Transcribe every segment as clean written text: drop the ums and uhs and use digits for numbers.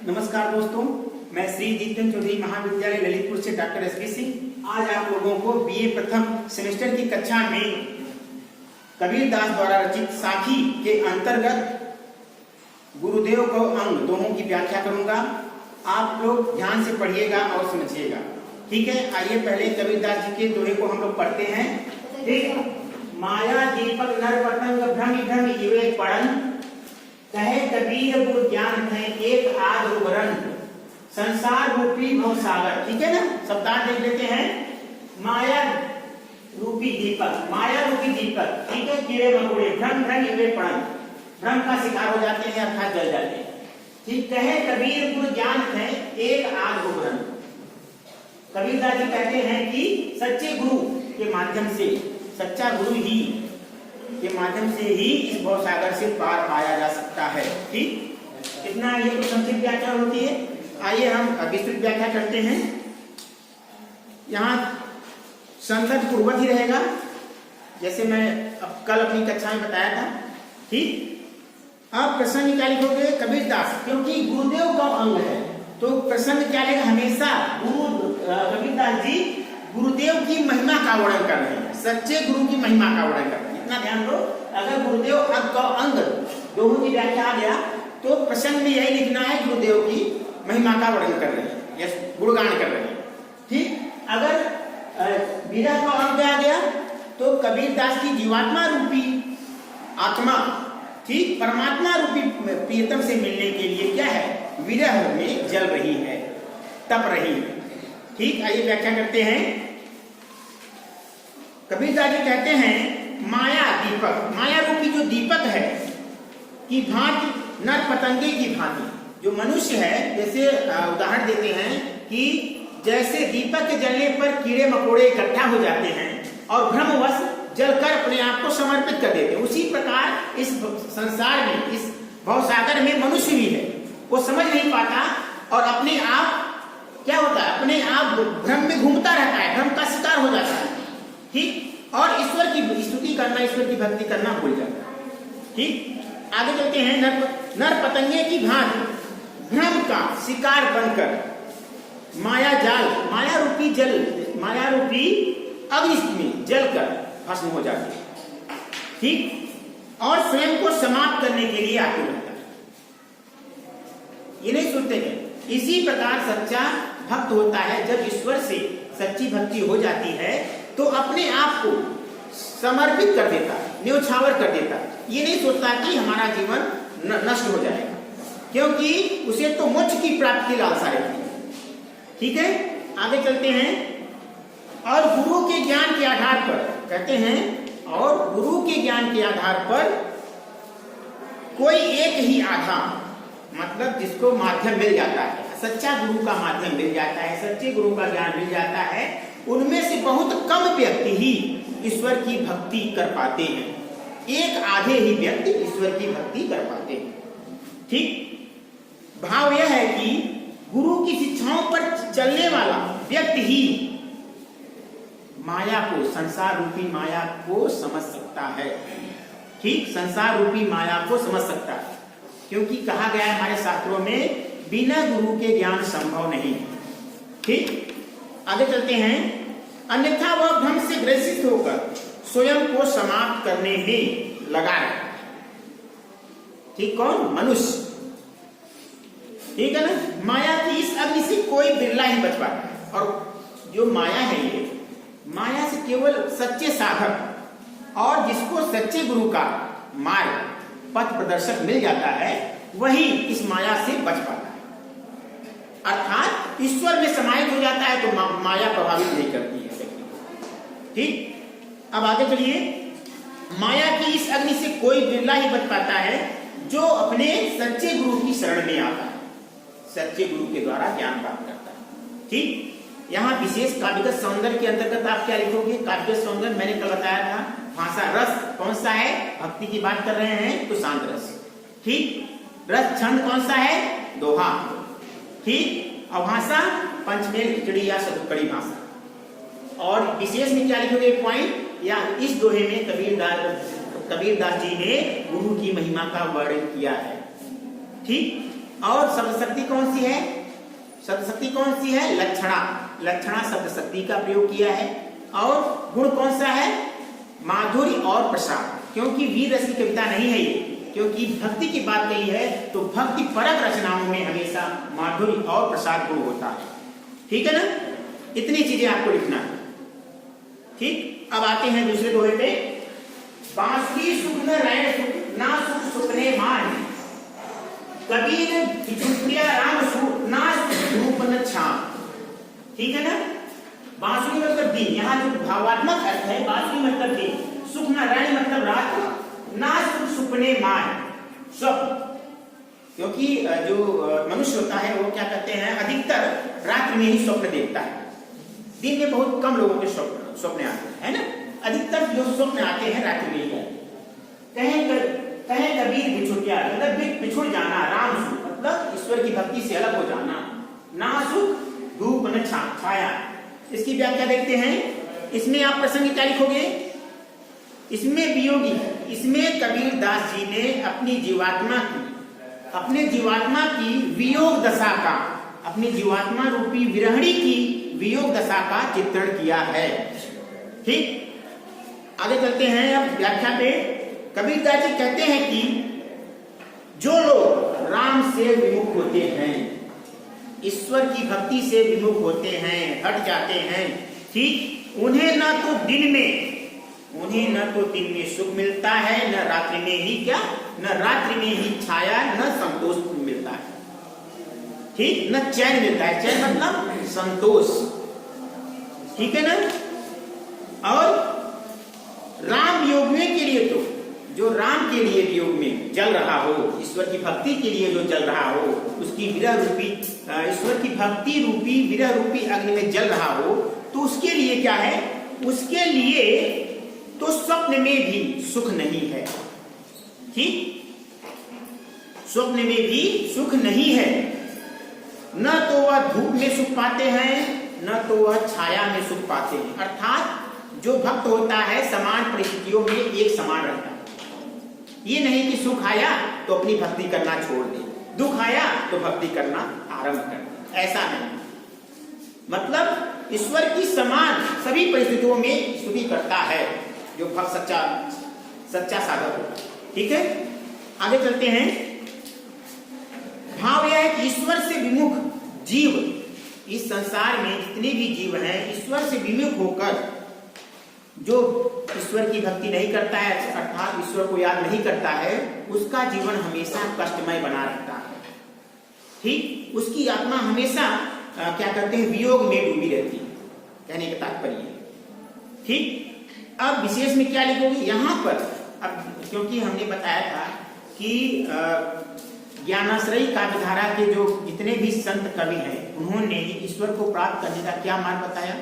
नमस्कार दोस्तों, मैं श्री जितेंद्र चौधरी महाविद्यालय ललितपुर से डॉक्टर एसपी सिंह आज आप लोगों को बीए प्रथम सेमेस्टर की कक्षा में कबीर दास द्वारा रचित साखी के अंतर्गत गुरुदेव को अंग दोहों की व्याख्या करूंगा। आप लोग ध्यान से पढ़िएगा और समझिएगा, ठीक है। आइए पहले कबीर दास जी के दोहे को हम लोग पढ़ते हैं। ठीक। माया दीपक नर पतंग भ्रम भ्रम विवेक पढ़न, कहे कबीर गुरु ज्ञान है एक आद उबरन, संसार रूपी भव सागर। ठीक है ना, शब्दार्थ देख लेते हैं। माया रूपी दीपक, माया रूपी दीपक, ठीक है। कीड़े मकोड़े भ्रम भ्रम विवेक पढ़न, भ्रम का शिकार हो जाते हैं अर्थात जल जाते हैं। ठीक। कहे कबीर गुरु ज्ञान है एक आद उबरन, कबीर दास जी कहते हैं कि सच्चे गुरु के माध्यम से, सच्चा गुरु ही के माध्यम से ही इस भव सागर से पार पाया जा सकता है। ठीक। इतना ये तो संक्षिप्त व्याख्या होती है। आइए हम विस्तृत व्याख्या करते हैं। यहाँ संदर्भ पूर्वक ही रहेगा, जैसे मैं कल अपनी कक्षा में बताया था। ठीक। अब प्रसंग क्या लिखोगे? कबीर दास, क्योंकि गुरुदेव का अंग है तो प्रसंग क्या लेगा? हमेशा कबीर दास जी गुरुदेव की महिमा का वर्णन कर रहे हैं, सच्चे गुरु की महिमा का वर्णन कर रहे हैं। इतना ध्यान दो, अगर गुरुदेव का अंग दोनों की व्याख्या आ गया तो प्रसंग में यही लिखना है गुरुदेव की महिमा का वर्णन कर रहे हैं या गुणगान कर रहे हैं। ठीक। अगर विरह का अंग आ गया तो कबीर दास की जीवात्मा रूपी आत्मा, ठीक, परमात्मा रूपी प्रियतम से मिलने के लिए क्या है? विरह में जल रही है, तप रही है। ठीक। आइए व्याख्या करते हैं। कबीर दास जी कहते हैं माया दीपक, माया रूपी जो दीपक है कि भांति नर पतंगे की भांति, जो मनुष्य है, जैसे उदाहरण देते हैं कि जैसे दीपक के जलने पर कीड़े मकोड़े इकट्ठा हो जाते हैं और भ्रमवश जलकर अपने आप को समर्पित कर देते हैं, उसी प्रकार इस संसार में, इस भवसागर में मनुष्य भी है। वो समझ नहीं पाता और अपने आप क्या होता है, अपने आप भ्रम में घूमता रहता है, भ्रम का शिकार हो जाता है। ठीक। और ईश्वर की स्तुति करना, ईश्वर की भक्ति करना भूल जाता है। ठीक। आगे चलते हैं। नर पतंगे की भांति भ्रम का शिकार बनकर माया जाल, माया रूपी जल, माया रूपी अग्नि में जलकर भस्म हो जाते हैं। ठीक। और स्वयं को समाप्त करने के लिए आतुर रहता है, ये नहीं सुनते हैं। इसी प्रकार सच्चा भक्त होता है, जब ईश्वर से सच्ची भक्ति हो जाती है तो अपने आप को समर्पित कर देता, न्योछावर कर देता। ये नहीं सोचता कि हमारा जीवन नष्ट हो जाएगा, क्योंकि उसे तो मोक्ष की प्राप्ति की लालसा रहती है। ठीक है। आगे चलते हैं। और गुरु के ज्ञान के आधार पर कहते हैं, और गुरु के ज्ञान के आधार पर कोई एक ही आधार, मतलब जिसको माध्यम मिल जाता है, सच्चा गुरु का माध्यम मिल जाता है, सच्चे गुरु का ज्ञान मिल जाता है, उनमें से बहुत कम व्यक्ति ही ईश्वर की भक्ति कर पाते हैं। एक आधे ही व्यक्ति ईश्वर की भक्ति कर पाते हैं। ठीक। भाव यह है कि गुरु की शिक्षाओं पर चलने वाला व्यक्ति ही माया को, संसार रूपी माया को समझ सकता है। ठीक। संसार रूपी माया को समझ सकता है, क्योंकि कहा गया है हमारे शास्त्रों में, बिना गुरु के ज्ञान संभव नहीं है। ठीक। आगे चलते हैं। अन्यथा वह भ्रम से ग्रसित होकर स्वयं को समाप्त करने में लगा रहता है। ठीक। कौन? मनुष्य। ठीक है ना। माया की इस अग्नि से कोई बिरला ही बच पाता है। और जो माया है, ये माया से केवल सच्चे साधक और जिसको सच्चे गुरु का मार्ग, पथ प्रदर्शक मिल जाता है, वही इस माया से बच पाता है। अर्थात ईश्वर में समाहित हो जाता है तो माया प्रभावित नहीं करती है। ठीक। अब आगे चलिए। माया की इस अग्नि से कोई बिरला ही बच पाता है जो अपने सच्चे गुरु की शरण में आता है, सच्चे गुरु के द्वारा ज्ञान प्राप्त करता है। ठीक। यहाँ विशेष काव्यगत सौंदर्य के अंतर्गत आप क्या लिखोगे? काव्यगत सौंदर्य मैंने कल बताया था, भाषा रस कौन सा है? भक्ति की बात कर रहे हैं तो शांत रस। ठीक। रस छंद कौन सा है? दोहा। ठीक। और भाषा पंचमेल खिचड़ी या सतुकड़ी भाषा। और विशेष में क्या लिखोगे? पॉइंट, या इस दोहे में कबीर दास जी ने गुरु की महिमा का वर्णन किया है। ठीक। और शब्द शक्ति कौन सी है? शब्द शक्ति कौन सी है? लक्षणा। लक्षणा शब्द शक्ति का प्रयोग किया है। और गुण कौन सा है? माधुर्य और प्रसाद। क्योंकि वीर रस की कविता नहीं है ये, क्योंकि भक्ति की बात कही है तो भक्ति परक रचनाओं में हमेशा माधुर्य और प्रसाद गुण होता है। ठीक है ना? इतनी चीजें आपको लिखना है। ठीक, अब आते हैं दूसरे दोहे पे। बांसुरी सुख न रैन सुख ना सुख सुखने मान, कबीर बिछुड़िया राम सुख ना सुख धूप न छाम। ठीक है ना? बांसुरी मतलब दिन, यहाँ जो भावात्मक अर्थ है, बांसुरी मतलब दिन, सुख न रैन मतलब रात, ना सुख सुपने मान स्वप्न। क्योंकि जो मनुष्य होता है वो क्या करते हैं, अधिकतर रात्रि में ही स्वप्न देखता है। दिन में बहुत कम लोगों के स्वप्न आते हैं, है ना? अधिकतर जो स्वप्न आते हैं रात्रि में ही आते हैं। कहे कबीर बिछुड़िया मतलब बिछुड़ जाना, राम सुख मतलब ईश्वर की भक्ति से अलग हो जाना, ना सुख धूप न छाया। इसकी व्याख्या देखते हैं। इसमें आप प्रसंग क्या लिखोगे? इसमें वियोगी, इसमें कबीर दास जी ने अपने जीवात्मा की वियोग दशा का, अपनी जीवात्मा रूपी विरहणी की वियोग दशा का चित्रण किया है। ठीक, आगे चलते हैं अब व्याख्या पे। कबीर दास जी कहते हैं कि जो लोग राम से विमुख होते हैं, ईश्वर की भक्ति से विमुख होते हैं, हट जाते हैं, ठीक, उन्हें न तो दिन में सुख मिलता है, न रात्रि में ही क्या, न रात्रि में ही छाया, न संतोष मिलता है। ठीक, न चैन मिलता है। चैन मतलब संतोष। ठीक है ना? और राम योग में के लिए, तो जो राम के लिए वियोग में जल रहा हो, ईश्वर की भक्ति के लिए जो जल रहा हो, उसकी विरह रूपी, ईश्वर की भक्ति रूपी विरह रूपी अग्नि में जल रहा हो, तो उसके लिए क्या है? उसके लिए तो स्वप्न में भी सुख नहीं है। ठीक, स्वप्न में भी सुख नहीं है। न तो वह धूप में सुख पाते हैं, न तो वह छाया में सुख पाते हैं। अर्थात जो भक्त होता है समान परिस्थितियों में एक समान रहता है। ये नहीं कि सुख आया तो अपनी भक्ति करना छोड़ दे, दुख आया तो भक्ति करना आरंभ कर दे, ऐसा नहीं। मतलब ईश्वर की समान सभी परिस्थितियों में स्तुति करता है जो भक्त सच्चा साधक होता है। ठीक है, आगे चलते हैं। भाव यह है कि ईश्वर से विमुख जीव, इस संसार में जितने भी जीव हैं, ईश्वर से विमुख होकर जो ईश्वर की भक्ति नहीं करता है, अर्थात ईश्वर को याद नहीं करता है, उसका जीवन हमेशा कष्टमय बना रहता है। ठीक, उसकी आत्मा हमेशा क्या करते हैं, वियोग में डूबी रहती है, कहने का तात्पर्य। ठीक, अब विशेष में क्या लिखोगे यहाँ पर? अब क्योंकि हमने बताया था कि ज्ञानाश्रयी काव्यधारा के जो जितने भी संत कवि हैं, उन्होंने ईश्वर को प्राप्त करने का क्या मार्ग बताया?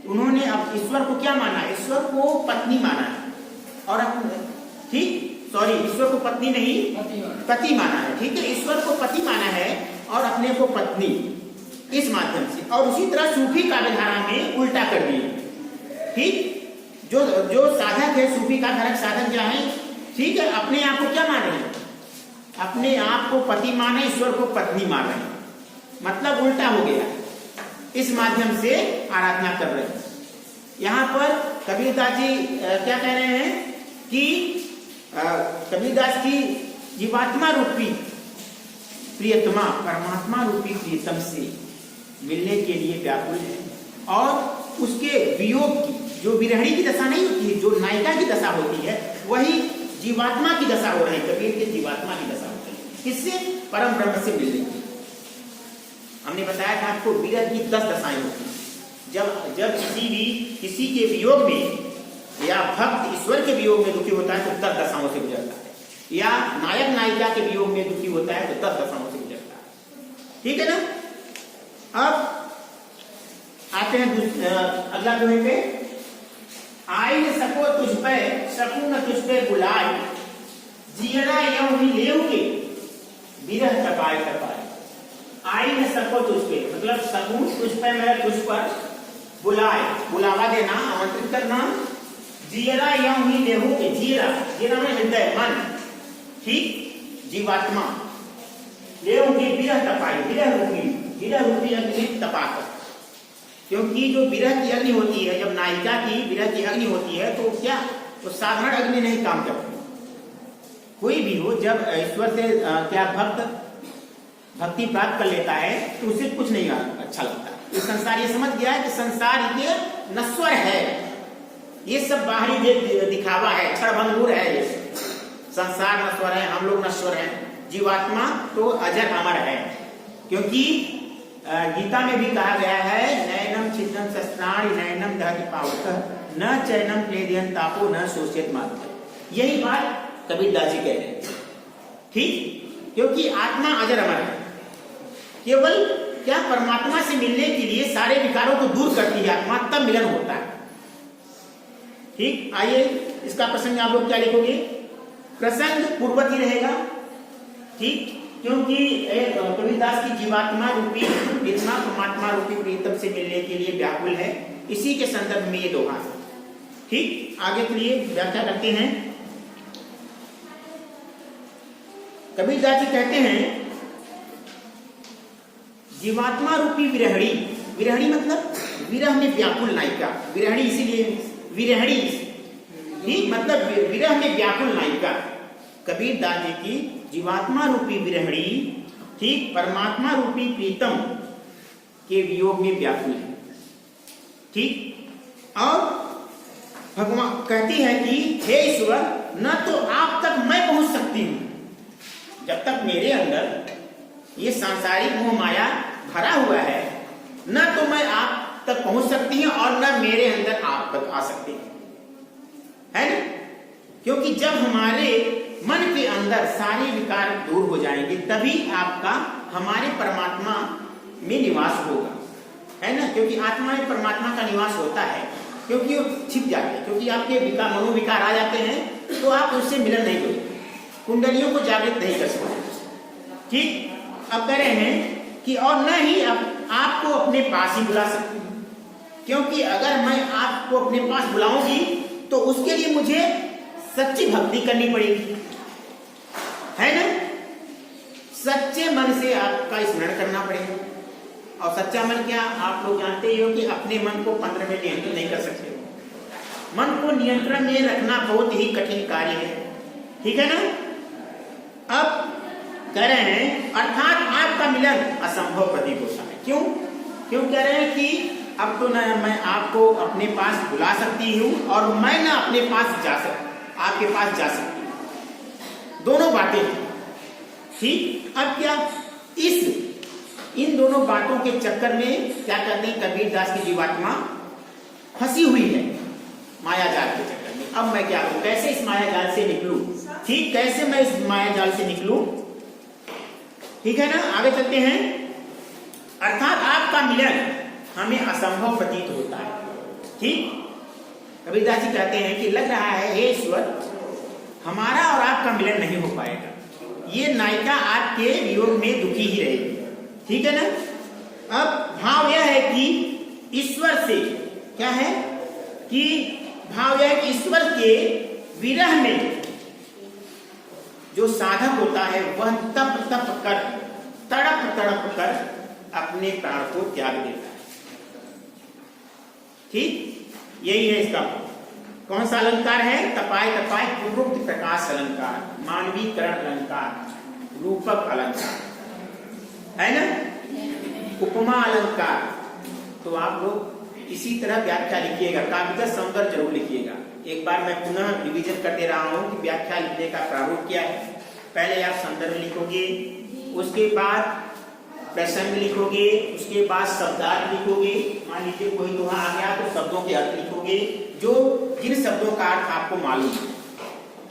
उन्होंने अब ईश्वर को क्या माना? ईश्वर को पत्नी माना है। और ठीक, सॉरी, ईश्वर को पत्नी नहीं, पति माना है। ठीक है, ईश्वर को पति माना है और अपने को पत्नी, इस माध्यम से। और उसी तरह सूफी काव्यधारा में उल्टा कर दिए। ठीक, जो साधक है, सूफी का धारक साधक क्या है, ठीक है, अपने आप को क्या मान रहे हैं? अपने आप को पति माने, ईश्वर को पत्नी मान रहे हैं। मतलब उल्टा हो गया। इस माध्यम से आराधना कर रहे हैं। यहाँ पर कबीरदास जी क्या कह रहे हैं कि कबीरदास की जीवात्मा रूपी प्रियतमा, परमात्मा रूपी प्रियतम से मिलने के लिए व्याकुल है, और उसके वियोग की जो विरहणी की दशा नहीं होती है, जो नायिका की दशा होती है, वही जीवात्मा की दशा हो रही है। कबीर के जीवात्मा की दशा होती है, किससे? परम ब्रह्म से मिलने की। हमने बताया था आपको विरह की 10 दशाएं होती हैं। जब किसी के वियोग में या भक्त ईश्वर के वियोग में दुखी होता है तो 10 दशाओं से गुजरता है, या नायक नायिका के वियोग में दुखी होता है तो 10 दशाओं से गुजरता है। ठीक है ना? अब आते हैं अगला दोहे पे। आई न सको तुझ पे, सकूं न तुझ पे बुलाए, जियरा यूं ही लेओगे, विरह तपाए तपाए। आई न सको तुझ पे मतलब सकूं तुझ पे, मैं तुझ पर, बुलाए बुलावा देना, आमंत्रित करना, जियरा यूं ही लेओगे, जियरा में हृदय, मन, ठीक, जीवात्मा, विरह तपाई, विरह रूपी अग्नि में तपाकर, क्योंकि जो विरह की अग्नि होती है, जब नायिका की विरह की अग्नि होती है तो क्या वो साधारण अग्नि नहीं काम करती। कोई भी हो, जब ईश्वर से क्या भक्ति प्राप्त कर लेता है तो उसे कुछ नहीं अच्छा लगता। ये संसार ये समझ गया है कि संसार ये नश्वर है, ये सब बाहरी दिखावा है, क्षणभंगुर है। ये संसार नश्वर है, हम लोग नश्वर हैं, जीवात्मा तो अजर अमर है। क्योंकि गीता में भी कहा गया है, नैनम छिन्नम शस्त्राणि नैनम दहति पावकः न चैनम क्लेदयन् तापो न शोष्येत मातरः। यही बात कबीरदास जी कह रहे हैं, ठीक। क्योंकि आत्मा अजर अमर है, केवल क्या परमात्मा से मिलने के लिए सारे विकारों को दूर करती है आत्मा, तब मिलन होता है, ठीक। आइए इसका प्रसंग आप लोग क्या लिखोगे, प्रसंग पूर्वत ही रहेगा, ठीक। क्योंकि कबीरदास की जीवात्मा रूपी इतना परमात्मा रूपी प्रीतम से मिलने के लिए व्याकुल है, इसी के संदर्भ में ये दोहा है, ठीक। आगे के लिए व्याख्या करते हैं। कबीरदास जी कहते हैं, जीवात्मा रूपी विरहणी, विरहणी मतलब विरह में व्याकुल नायिका, विरहणी इसीलिए विरहणी, ठीक, मतलब विरह में व्याकुल नायिका। कबीरदास जी की जीवात्मा रूपी विरहणी, ठीक, परमात्मा रूपी प्रीतम के वियोग में व्याकुल है, ठीक। और भगवान कहती है कि हे ईश्वर, न तो आप तक मैं पहुंच सकती हूं, जब तक मेरे अंदर ये सांसारिक मोह माया भरा हुआ है, न तो मैं आप तक पहुंच सकती हूं और न मेरे अंदर आप तक आ सकती है ना। क्योंकि जब हमारे मन के अंदर सारे विकार दूर हो जाएंगे, तभी आपका हमारे परमात्मा में निवास होगा, है ना। क्योंकि आत्मा में परमात्मा का निवास होता है, क्योंकि वो छिप जाते हैं, क्योंकि आपके विकार मनोविकार आ जाते हैं तो आप उससे मिलन नहीं करोगे, कुंडलियों को जागृत नहीं कर सकते, ठीक। अब कह रहे हैं कि और न ही आपको अपने पास ही बुला सकती हूं, क्योंकि अगर मैं आपको अपने पास बुलाऊंगी तो उसके लिए मुझे सच्ची भक्ति करनी पड़ेगी, है ना। सच्चे मन से आपका स्मरण करना पड़ेगा, और सच्चा मन क्या, आप लोग जानते ही हो कि अपने मन को 15 में नियंत्रण नहीं कर सकते। मन को नियंत्रण में रखना बहुत ही कठिन कार्य है, ठीक है ना। अब कह रहे हैं, अर्थात आपका मिलन असंभव प्रतीत होता है। क्यों कह रहे हैं कि अब तो न मैं आपको अपने पास बुला सकती हूं और मैं ना अपने पास आपके पास जा सकती हूं, दोनों बातें, ठीक। अब क्या इन दोनों बातों के चक्कर में क्या करते हैं, कबीरदास की जीवात्मा फंसी हुई है माया जाल के चक्कर में। अब मैं क्या करूं, कैसे इस माया जाल से निकलूं, ठीक, कैसे मैं इस माया जाल से निकलूं, ठीक है ना। आगे चलते हैं। अर्थात आपका मिलन हमें असंभव प्रतीत होता है, ठीक। कबीरदास जी कहते हैं कि लग रहा है हे ईश्वर, हमारा और आपका मिलन नहीं हो पाएगा, ये नायिका आपके वियोग में दुखी ही रहेगी, ठीक है ना। अब भाव यह है कि ईश्वर से क्या है कि भाव यह है कि ईश्वर के विरह में जो साधक होता है वह तप कर तड़प कर अपने प्राण को त्याग देता है, ठीक। यही है इसका कौन सा अलंकार है, तपाए पूर्वोक्त प्रकाश अलंकार, मानवीकरण अलंकार, रूपक अलंकार, है ना, उपमा अलंकार। तो आप लोग इसी तरह व्याख्या लिखिएगा, काव्यगत सौंदर्य जरूर लिखिएगा। एक बार मैं पुनः रिवीजन कर दे रहा हूं कि व्याख्या लिखने का प्रारूप क्या है। पहले आप संदर्भ लिखोगे, उसके बाद प्रसंग लिखोगे, उसके बाद शब्दार्थ लिखोगे। मान लीजिए कोई दोहा आ गया तो शब्दों के अर्थ लिखोगे, जो जिन शब्दों का अर्थ आपको मालूम है,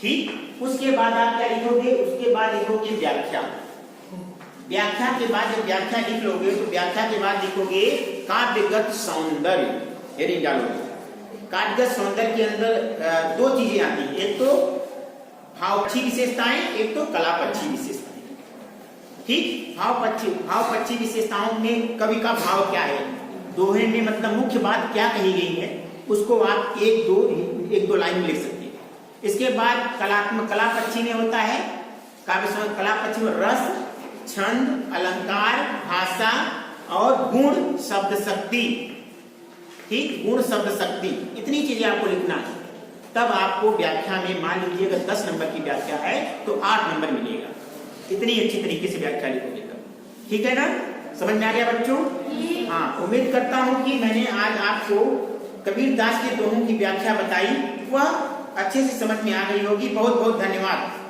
ठीक। उसके बाद आप क्या लिखोगे, उसके बाद लिखोगे व्याख्या। व्याख्या के बाद जब व्याख्या लिख लोगे तो व्याख्या के बाद लिखोगे काव्यगत सौंदर्य, हेडिंग डालोगे। काव्यगत सौंदर्य के अंदर दो चीजें आती हैं, एक तो भावपक्षी विशेषताएं, एक तो कलापक्षी विशेषताएं, ठीक। भावपक्षी विशेषताओं में कवि का भाव क्या है, दोहे में मतलब मुख्य बात क्या कही गई है, उसको आप एक दो लाइन में लिख सकते हैं। इसके बाद कलापक्षी में होता है, काव्य कलापक्षी में रस छंद, अलंकार, भाषा और गुण शब्द शक्ति। ठीक, गुण शब्द शक्ति, इतनी चीजें आपको लिखना है। तब आपको व्याख्या में मान लीजिए अगर 10 नंबर की व्याख्या है तो 8 नंबर मिलेगा। इतनी अच्छी तरीके से व्याख्या लिखोगे तब। ठीक है ना, समझ में आ गया बच्चों? हाँ, उम्मीद करता हूं कि मैंने आज आपको कबीर दास के दोहों की व्याख्या बताई, वह अच्छे से समझ में आ गई होगी। बहुत बहुत धन्यवाद।